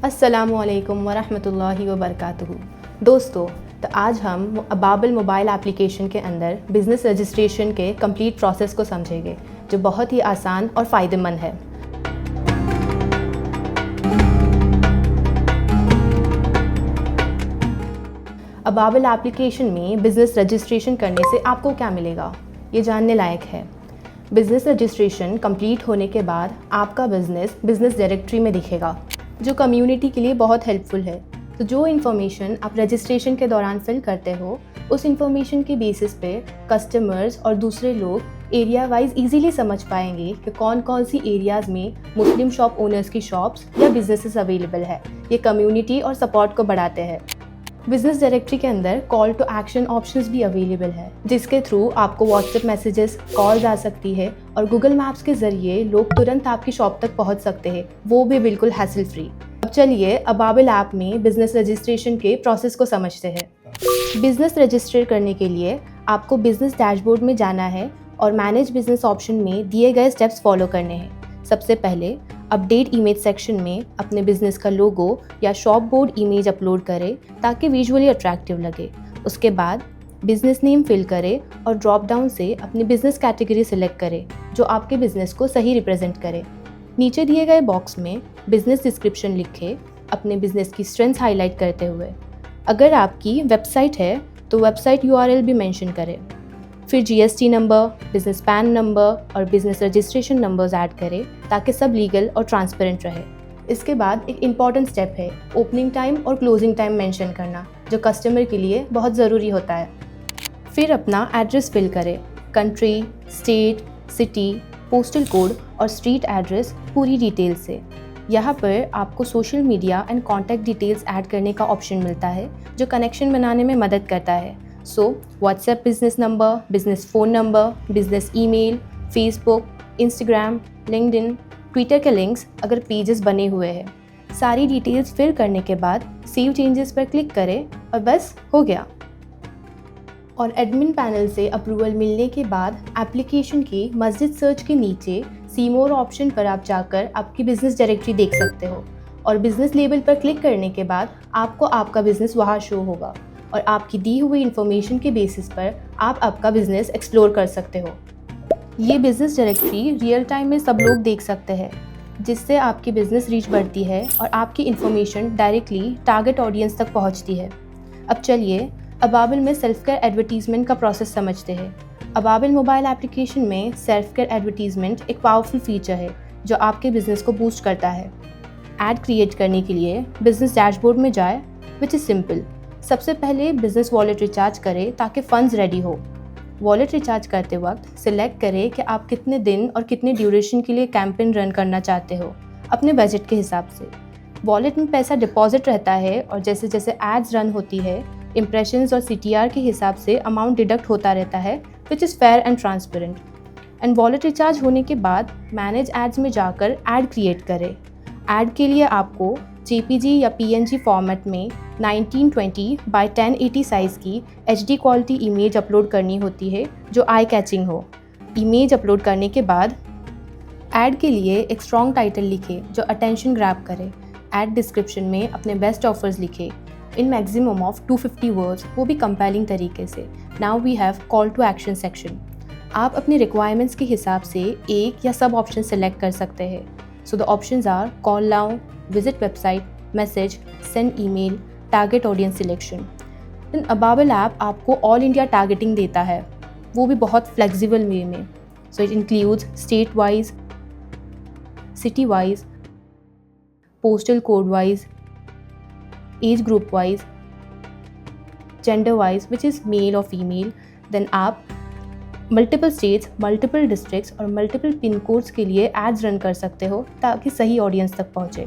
अस्सलामुअलैकुम वरहमतुल्लाहि वबरकातुहू। दोस्तों, तो आज हम अबाबिल मोबाइल एप्लीकेशन के अंदर बिज़नेस रजिस्ट्रेशन के कंप्लीट प्रोसेस को समझेंगे, जो बहुत ही आसान और फ़ायदेमंद है। अबाबिल एप्लीकेशन में बिज़नेस रजिस्ट्रेशन करने से आपको क्या मिलेगा, ये जानने लायक है। बिज़नेस रजिस्ट्रेशन कंप्लीट होने के बाद आपका बिज़नेस डायरेक्टरी में दिखेगा, जो कम्युनिटी के लिए बहुत हेल्पफुल है। तो जो इन्फॉर्मेशन आप रजिस्ट्रेशन के दौरान फिल करते हो, उस इन्फॉर्मेशन के बेसिस पे कस्टमर्स और दूसरे लोग एरिया वाइज इजीली समझ पाएंगे कि कौन कौन सी एरियाज़ में मुस्लिम शॉप ओनर्स की शॉप्स या बिजनेसेस अवेलेबल है। ये कम्युनिटी और सपोर्ट को बढ़ाते हैं। बिजनेस डायरेक्टरी के अंदर कॉल टू एक्शन ऑप्शंस भी अवेलेबल है, जिसके थ्रू आपको व्हाट्सएप मैसेजेस, कॉल्स आ सकती है और गूगल मैप्स के ज़रिए लोग तुरंत आपकी शॉप तक पहुंच सकते हैं, वो भी बिल्कुल हैसल फ्री। अब चलिए अबाबिल ऐप में बिज़नेस रजिस्ट्रेशन के प्रोसेस को समझते हैं। बिज़नेस रजिस्टर करने के लिए आपको बिज़नेस डैशबोर्ड में जाना है और मैनेज बिज़नेस ऑप्शन में दिए गए स्टेप्स फॉलो करने हैं। सबसे पहले अपडेट इमेज सेक्शन में अपने बिजनेस का लोगो या शॉप बोर्ड इमेज अपलोड करें ताकि विजुअली अट्रैक्टिव लगे। उसके बाद बिजनेस नेम फिल करें और ड्रॉप डाउन से अपनी बिजनेस कैटेगरी सिलेक्ट करें जो आपके बिजनेस को सही रिप्रेजेंट करे। नीचे दिए गए बॉक्स में बिजनेस डिस्क्रिप्शन लिखें, अपने बिजनेस की स्ट्रेंथ्स हाईलाइट करते हुए। अगर आपकी वेबसाइट है तो वेबसाइट URL भी मेंशन करें। फिर GST number, business pan number और बिजनेस रजिस्ट्रेशन नंबर्स ऐड करें ताकि सब लीगल और ट्रांसपेरेंट रहे। इसके बाद एक इम्पॉर्टेंट स्टेप है ओपनिंग टाइम और क्लोजिंग टाइम मेंशन करना, जो कस्टमर के लिए बहुत ज़रूरी होता है। फिर अपना एड्रेस फिल करें, country, state, city, postal code और स्ट्रीट एड्रेस पूरी डिटेल से। यहाँ पर आपको social media and contact details add करने का ऑप्शन मिलता है, जो कनेक्शन बनाने में मदद करता है। WhatsApp business number, business phone number, business email, Facebook, Instagram, LinkedIn, Twitter के लिंक्स अगर पेजेस बने हुए हैं। सारी डिटेल्स फिल करने के बाद सेव चेंजेस पर क्लिक करें और बस हो गया। और एडमिन पैनल से अप्रूवल मिलने के बाद एप्लीकेशन की मस्जिद सर्च के नीचे सी मोर ऑप्शन पर आप जाकर आपकी बिजनेस डायरेक्टरी देख सकते हो और बिजनेस लेबल पर क्लिक करने के बाद आपको आपका बिजनेस वहाँ शो होगा और आपकी दी हुई इंफॉर्मेशन के बेसिस पर आप आपका बिजनेस एक्सप्लोर कर सकते हो। ये बिजनेस डायरेक्टरी रियल टाइम में सब लोग देख सकते हैं, जिससे आपकी बिजनेस रीच बढ़ती है और आपकी इंफॉर्मेशन डायरेक्टली टारगेट ऑडियंस तक पहुंचती है। अब चलिए अबाबिल में सेल्फ केयर एडवर्टीजमेंट का प्रोसेस समझते हैं। अबाबिल मोबाइल एप्लीकेशन में सेल्फ केयर एडवर्टीजमेंट एक पावरफुल फीचर है जो आपके बिजनेस को बूस्ट करता है। ऐड क्रिएट करने के लिए बिजनेस डैशबोर्ड में जाए, विच इज़ सिंपल। सबसे पहले बिजनेस वॉलेट रिचार्ज करें ताकि फंड्स रेडी हो। वॉलेट रिचार्ज करते वक्त सिलेक्ट करें कि आप कितने दिन और कितने ड्यूरेशन के लिए कैंपेन रन करना चाहते हो, अपने बजट के हिसाब से। वॉलेट में पैसा डिपॉजिट रहता है और जैसे जैसे एड्स रन होती है, इम्प्रेशंस और CTR के हिसाब से अमाउंट डिडक्ट होता रहता है, which is fair and transparent. And wallet recharge होने के बाद मैनेज एड्स में जाकर ऐड क्रिएट करें। ऐड के लिए आपको JPG या PNG फॉर्मेट में 1920 बाय 1080 साइज़ की HD क्वालिटी इमेज अपलोड करनी होती है जो आई कैचिंग हो। इमेज अपलोड करने के बाद ऐड के लिए एक स्ट्रॉन्ग टाइटल लिखें जो अटेंशन ग्रैब करे। ऐड डिस्क्रिप्शन में अपने बेस्ट ऑफर्स लिखें इन मैक्सिमम ऑफ 250 वर्ड्स, वो भी कंपेलिंग तरीके से। Now we have call to action section. आप अपनी रिक्वायरमेंट्स के हिसाब से एक या सब ऑप्शन सेलेक्ट कर सकते हैं। So the options are call now, visit website, message, send email, target audience selection. Then Ababil app आपको ऑल इंडिया टारगेटिंग देता है, वो भी बहुत फ्लेक्सिबल वे में। So it includes state wise, city wise, postal code wise, age group wise, gender wise which is male और female. Then आप multiple states, multiple districts और मल्टीपल पिन कोड्स के लिए एड्स रन कर सकते हो ताकि सही ऑडियंस तक पहुँचे।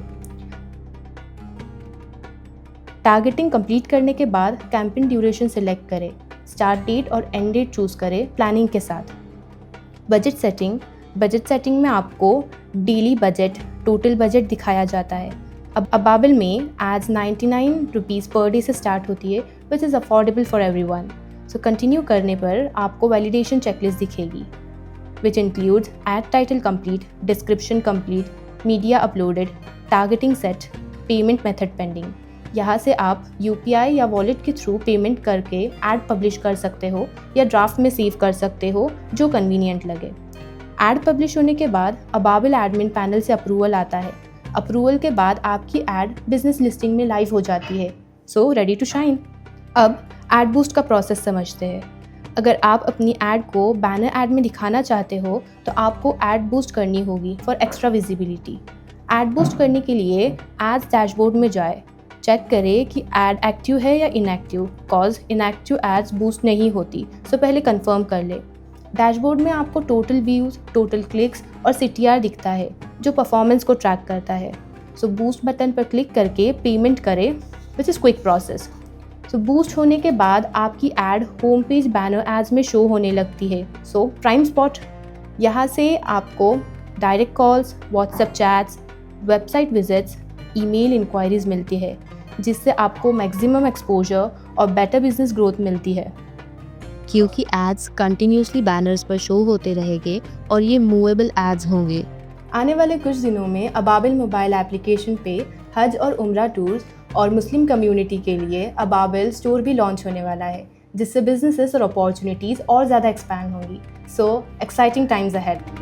टारगेटिंग कंप्लीट करने के बाद कैंपेन ड्यूरेशन सिलेक्ट करें, स्टार्ट डेट और एंड डेट चूज़ करें प्लानिंग के साथ। बजट सेटिंग में आपको डेली बजट, टोटल बजट दिखाया जाता है। अब अबाबिल में एड्स 99 रुपीज़ पर डे से स्टार्ट होती है, which is affordable for everyone. So continue करने पर आपको वैलिडेशन चेकलिस्ट दिखेगी, which includes ad title complete, description complete, media uploaded, targeting set, payment method pending. यहाँ से आप UPI या वॉलेट के थ्रू पेमेंट करके ऐड पब्लिश कर सकते हो या ड्राफ्ट में सेव कर सकते हो, जो कन्वीनियंट लगे। ऐड पब्लिश होने के बाद अबाबिल एडमिन पैनल से अप्रूवल आता है। अप्रूवल के बाद आपकी ऐड बिजनेस लिस्टिंग में लाइव हो जाती है। So ready to shine. अब ऐड बूस्ट का प्रोसेस समझते हैं। अगर आप अपनी ऐड को बैनर ऐड में दिखाना चाहते हो तो आपको ऐड बूस्ट करनी होगी for extra visibility. Add boost करने के लिए एड्स डैशबोर्ड में जाए, चेक करें कि ऐड एक्टिव है या inactive, cause inactive ads boost नहीं होती, सो पहले कंफर्म कर ले। डैशबोर्ड में आपको टोटल व्यूज़, टोटल क्लिक्स और CTR दिखता है, जो परफॉर्मेंस को ट्रैक करता है। सो बूस्ट बटन पर क्लिक करके पेमेंट करें, which is quick process. So boost होने के बाद आपकी ad home page banner ads में शो होने लगती है। सो प्राइम स्पॉट, यहाँ से आपको direct calls, WhatsApp chats, website visits, email inquiries मिलती है, जिससे आपको मैक्सिमम एक्सपोजर और बेटर बिजनेस ग्रोथ मिलती है। क्योंकि एड्स कंटिन्यूसली बैनर्स पर शो होते रहेंगे और ये मूवेबल एड्स होंगे। आने वाले कुछ दिनों में अबाबिल मोबाइल एप्लीकेशन पे हज और उम्रा टूर्स और मुस्लिम कम्युनिटी के लिए अबाबिल स्टोर भी लॉन्च होने वाला है, जिससे बिजनेसेस और अपॉर्चुनिटीज़ और ज़्यादा एक्सपैंड होंगी। So exciting times ahead.